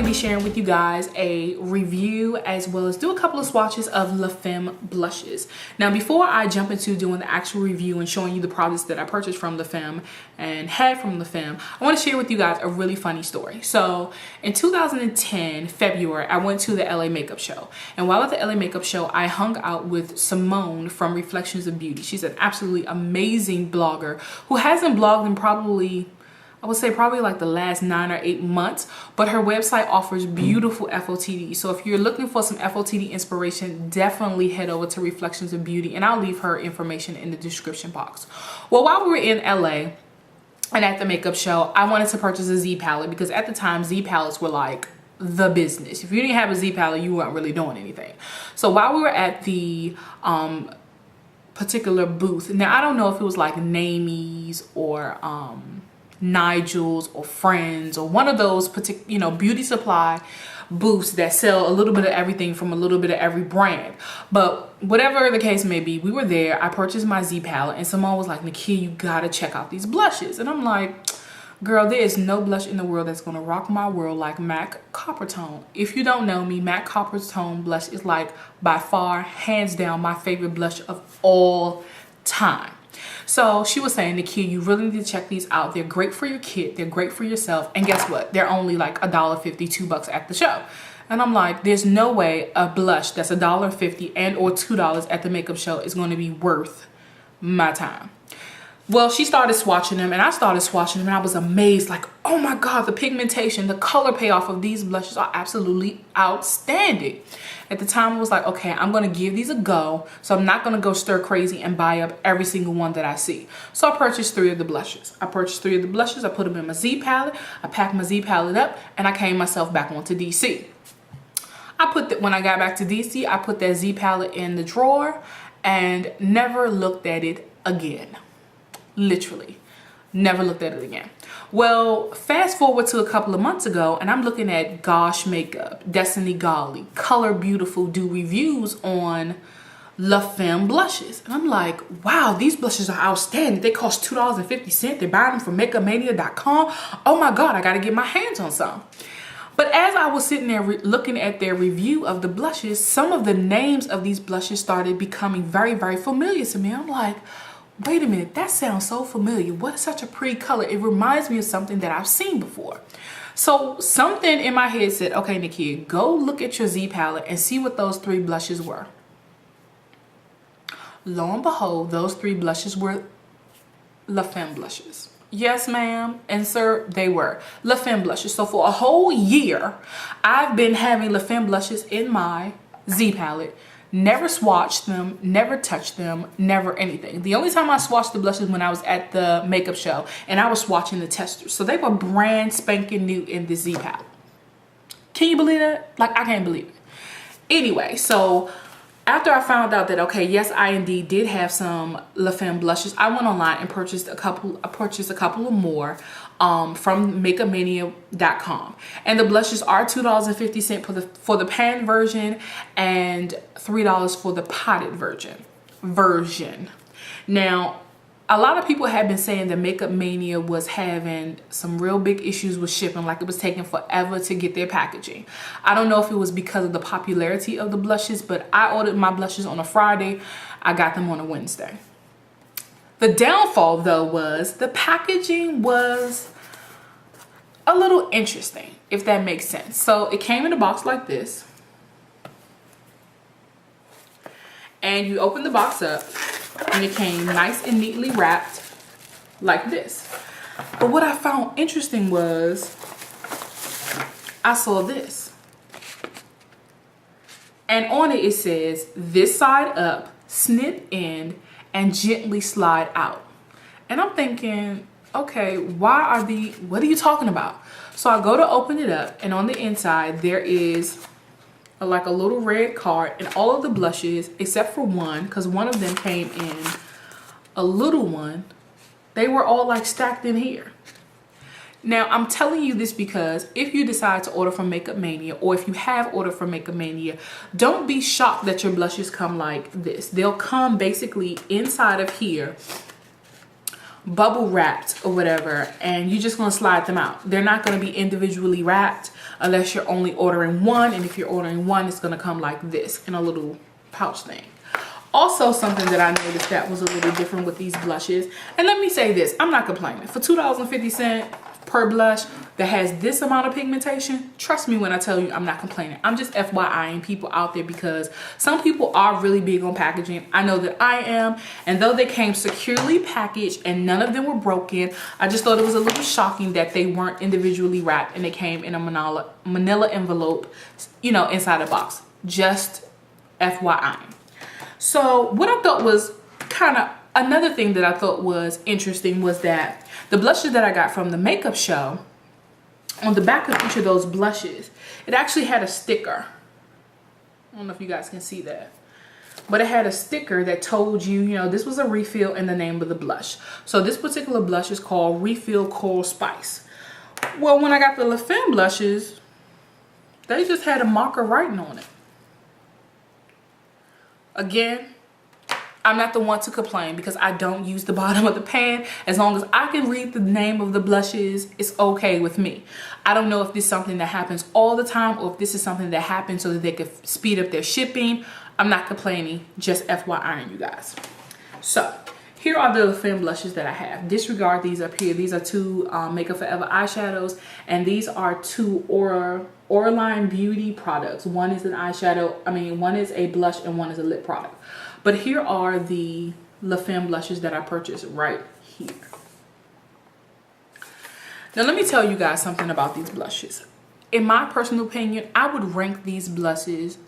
be sharing with you guys a review as well as do a couple of swatches of La Femme Blushes. Now, before I jump into doing the actual review and showing you the products that I purchased from La Femme and had from La Femme, I want to share with you guys a really funny story. So in 2010, February, I went to the LA makeup show. And while at the LA makeup show, I hung out with Simone from Reflections of Beauty. She's an absolutely amazing blogger who hasn't blogged in probably, I would say probably like the last 9 or 8 months, but her website offers beautiful FOTD. So if you're looking for some FOTD inspiration, definitely head over to Reflections of Beauty, and I'll leave her information in the description box. Well, while we were in LA and at the makeup show, I wanted to purchase a Z palette because at the time Z palettes were like the business. If you didn't have a Z palette, you weren't really doing anything. So while we were at the particular booth, now I don't know if it was like Namies or Nigel's or Friends or one of those particular, you know, beauty supply booths that sell a little bit of everything from a little bit of every brand. But whatever the case may be, we were there. I purchased my Z palette and someone was like, Nakia, you gotta check out these blushes. And I'm like, girl, there is no blush in the world that's gonna rock my world like MAC Copper Tone. If you don't know me, MAC Copper Tone blush is like by far, hands down, my favorite blush of all time. So she was saying, Nakia, you really need to check these out. They're great for your kid. They're great for yourself. And guess what? They're only like $1.50, $2 at the show. And I'm like, there's no way a blush that's $1.50 and or $2 at the makeup show is going to be worth my time. Well, she started swatching them and I started swatching them and I was amazed, like, oh my God, the pigmentation, the color payoff of these blushes are absolutely outstanding. At the time, I was like, okay, I'm gonna give these a go. So I'm not gonna go stir crazy and buy up every single one that I see. So I purchased 3 of the blushes. I put them in my Z palette. I packed my Z palette up and I came myself back onto DC. When I got back to DC, I put that Z palette in the drawer and never looked at it again. Literally never looked at it again. Well, fast forward to a couple of months ago and I'm looking at Gosh Makeup, Destiny Golly, Color Beautiful do reviews on La Femme Blushes. And I'm like, wow, these blushes are outstanding. They cost $2.50. They're buying them from makeupmania.com. Oh my God, I gotta get my hands on some. But as I was sitting there looking at their review of the blushes, some of the names of these blushes started becoming very, very familiar to me. I'm like, wait a minute, that sounds so familiar. What is such a pretty color? It reminds me of something that I've seen before. So something in my head said, okay, Nakia, go look at your Z palette and see what those 3 blushes were. Lo and behold, those 3 blushes were La Femme blushes. Yes, ma'am, and sir, they were La Femme blushes. So for a whole year, I've been having La Femme blushes in my Z palette. Never swatched them, never touched them, never anything. The only time I swatched the blushes when I was at the makeup show and I was swatching the testers. So they were brand spanking new in the Z palette. Can you believe that? Like, I can't believe it. Anyway, so after I found out that, okay, yes, I indeed did have some La Femme blushes, I went online and purchased a couple of more from makeupmania.com. And the blushes are $2.50 for the pan version and $3 for the potted version. Now, a lot of people have been saying that Makeup Mania was having some real big issues with shipping, like it was taking forever to get their packaging. I don't know if it was because of the popularity of the blushes, but I ordered my blushes on a Friday. I got them on a Wednesday. The downfall, though, was the packaging was a little interesting, if that makes sense. So it came in a box like this. And you open the box up and it came nice and neatly wrapped like this. But what I found interesting was I saw this. And on it, it says, this side up, snip in, and gently slide out. And I'm thinking, okay, what are you talking about? So I go to open it up and on the inside, there is like a little red card and all of the blushes except for one, because one of them came in a little one, they were all like stacked in here. Now I'm telling you this because if you decide to order from Makeup Mania, or if you have ordered from Makeup Mania, don't be shocked that your blushes come like this. They'll come basically inside of here bubble wrapped or whatever, and you're just gonna slide them out. They're not gonna be individually wrapped unless you're only ordering one, and if you're ordering one, it's gonna come like this in a little pouch thing. Also, something that I noticed that was a little different with these blushes, and let me say this, I'm not complaining. For $2.50 per blush that has this amount of pigmentation, trust me when I tell you I'm not complaining. I'm just FYIing people out there because some people are really big on packaging. I know that I am, and though they came securely packaged and none of them were broken, I just thought it was a little shocking that they weren't individually wrapped and they came in a manila envelope, you know, inside a box. Just FYI. So what I thought was kind of another thing that I thought was interesting was that the blushes that I got from the makeup show, on the back of each of those blushes, it actually had a sticker. I don't know if you guys can see that, but it had a sticker that told you, you know, this was a refill and the name of the blush. So this particular blush is called Refill Coral Spice. Well, when I got the Femme Blushes, they just had a marker writing on it. Again, I'm not the one to complain because I don't use the bottom of the pan. As long as I can read the name of the blushes, it's okay with me. I don't know if this is something that happens all the time or if this is something that happens so that they could speed up their shipping. I'm not complaining, just FYI you guys. So here are the Femme blushes that I have. Disregard these up here. These are two Makeup Forever eyeshadows, and these are two Auraline Beauty products. One is an eyeshadow, one is a blush and one is a lip product. But here are the Femme blushes that I purchased right here. Now let me tell you guys something about these blushes. In my personal opinion, I would rank these blushes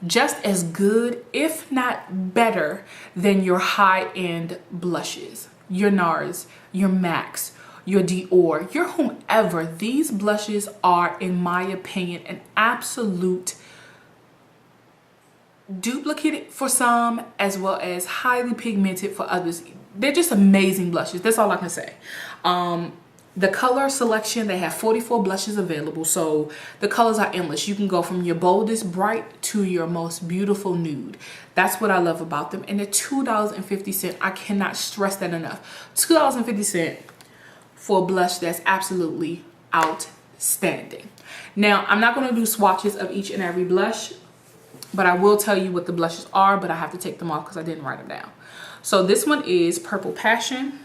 just as good, if not better, than your high-end blushes. Your NARS, your MACs, your Dior, your whomever. These blushes are, in my opinion, an absolute duplicate for some, as well as highly pigmented for others. They're just amazing blushes. That's all I can say. The color selection, they have 44 blushes available, so the colors are endless. You can go from your boldest bright to your most beautiful nude. That's what I love about them. And they're $2.50. I cannot stress that enough. $2.50 for a blush that's absolutely outstanding. Now, I'm not going to do swatches of each and every blush, but I will tell you what the blushes are, but I have to take them off because I didn't write them down. So this one is Purple Passion.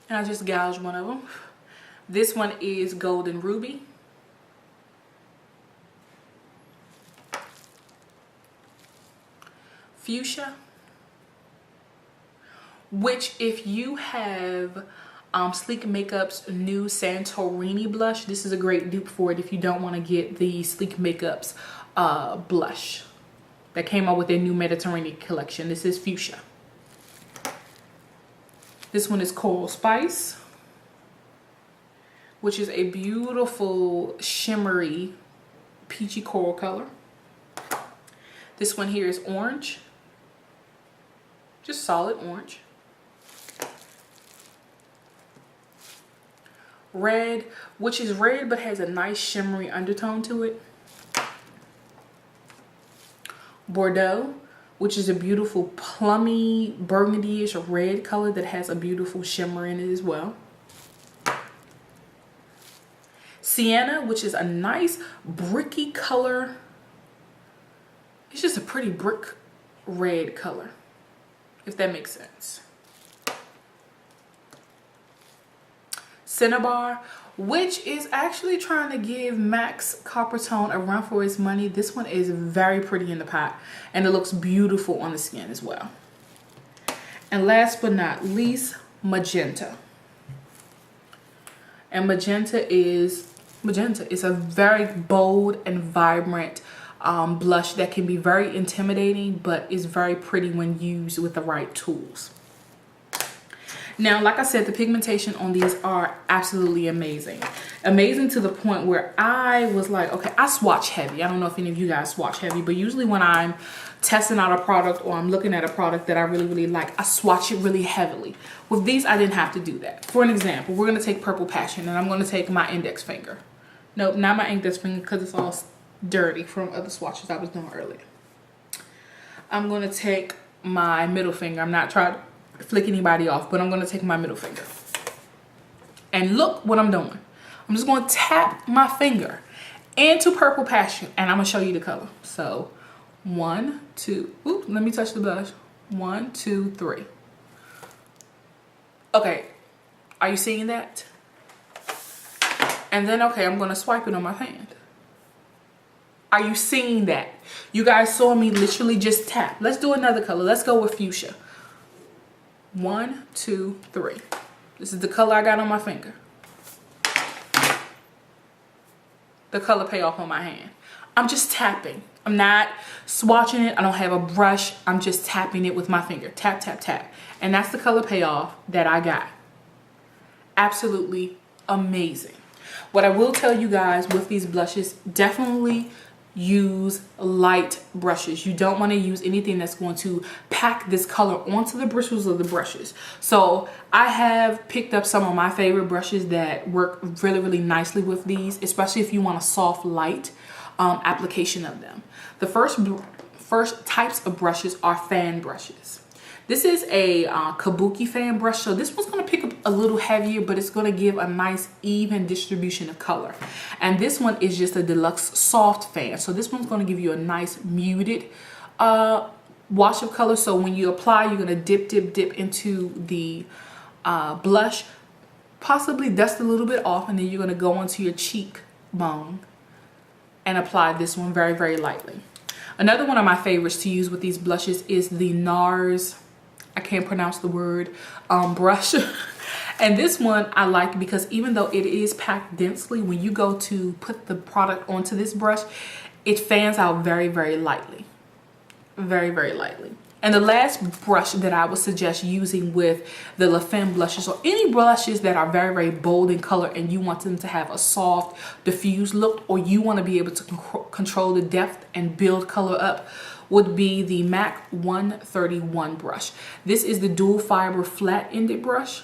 And I just gouged one of them. This one is Golden Ruby. Fuchsia. Which, if you have Sleek Makeup's new Santorini blush, this is a great dupe for it if you don't want to get the Sleek Makeup's blush that came out with their new Mediterranean collection. This is Fuchsia. This one is Coral Spice, which is a beautiful shimmery peachy coral color. This one here is Orange, just solid orange. Red, which is red but has a nice shimmery undertone to it. Bordeaux, which is a beautiful plummy burgundy-ish red color that has a beautiful shimmer in it as well. Sienna, which is a nice bricky color. It's just a pretty brick red color, if that makes sense. Cinnabar, which is actually trying to give MAC's Copper Tone a run for its money. This one is very pretty in the pot, and it looks beautiful on the skin as well. And last but not least, Magenta. And Magenta is a very bold and vibrant blush that can be very intimidating, but is very pretty when used with the right tools. Now, like I said, the pigmentation on these are absolutely amazing. Amazing to the point where I was like, okay, I swatch heavy. I don't know if any of you guys swatch heavy, but usually when I'm testing out a product or I'm looking at a product that I really, really like, I swatch it really heavily. With these, I didn't have to do that. For an example, we're going to take Purple Passion, and I'm going to take my index finger. Nope, not my index finger because it's all dirty from other swatches I was doing earlier. I'm going to take my middle finger. I'm not trying to flick anybody off, but I'm going to take my middle finger. And look what I'm doing. I'm just going to tap my finger into Purple Passion, and I'm going to show you the color. So 1, 2, ooh, let me touch the blush. 1, 2, 3. Okay, are you seeing that? And then, okay, I'm going to swipe it on my hand. Are you seeing that? You guys saw me literally just tap. Let's do another color. Let's go with fuchsia. 1, 2, 3. This is the color I got on my finger. The color payoff on my hand. I'm just tapping. I'm not swatching it. I don't have a brush. I'm just tapping it with my finger. Tap, tap, tap. And that's the color payoff that I got. Absolutely amazing. What I will tell you guys with these blushes, definitely use light brushes. You don't want to use anything that's going to pack this color onto the bristles of the brushes. So I have picked up some of my favorite brushes that work really, really nicely with these, especially if you want a soft light application of them. The first types of brushes are fan brushes. This is a kabuki fan brush, so this one's going to pick up a little heavier, but it's going to give a nice even distribution of color. And this one is just a deluxe soft fan, so this one's going to give you a nice muted wash of color. So when you apply, you're going to dip into the blush, possibly dust a little bit off, and then you're going to go onto your cheekbone and apply this one very, very lightly. Another one of my favorites to use with these blushes is the NARS, I can't pronounce the word, brush. And this one I like because even though it is packed densely, when you go to put the product onto this brush, it fans out very, very lightly. Very, very lightly. And the last brush that I would suggest using with the Femme Blushes, or any blushes that are very, very bold in color and you want them to have a soft, diffused look, or you want to be able to control the depth and build color up, would be the MAC 131 brush. This is the dual fiber flat-ended brush.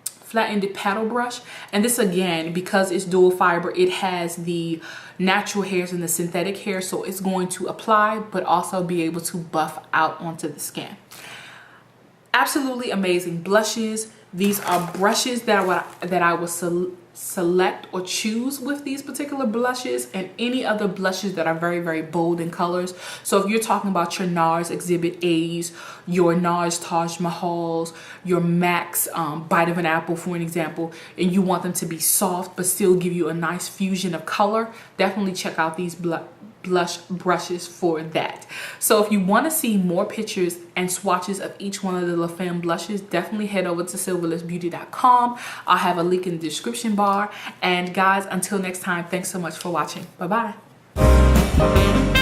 Flat-ended paddle brush. And this, again, because it's dual fiber, it has the natural hairs and the synthetic hair, so it's going to apply but also be able to buff out onto the skin. Absolutely amazing blushes. These are brushes that I will select or choose with these particular blushes, and any other blushes that are very, very bold in colors. So if you're talking about your NARS Exhibit A's, your NARS Taj Mahals, your MAC's Bite of an Apple, for an example, and you want them to be soft but still give you a nice fusion of color, definitely check out these blush brushes for that. So if you want to see more pictures and swatches of each one of the Femme blushes, definitely head over to silverlipsbeauty.com. I'll have a link in the description bar. And guys, until next time, thanks so much for watching. Bye bye.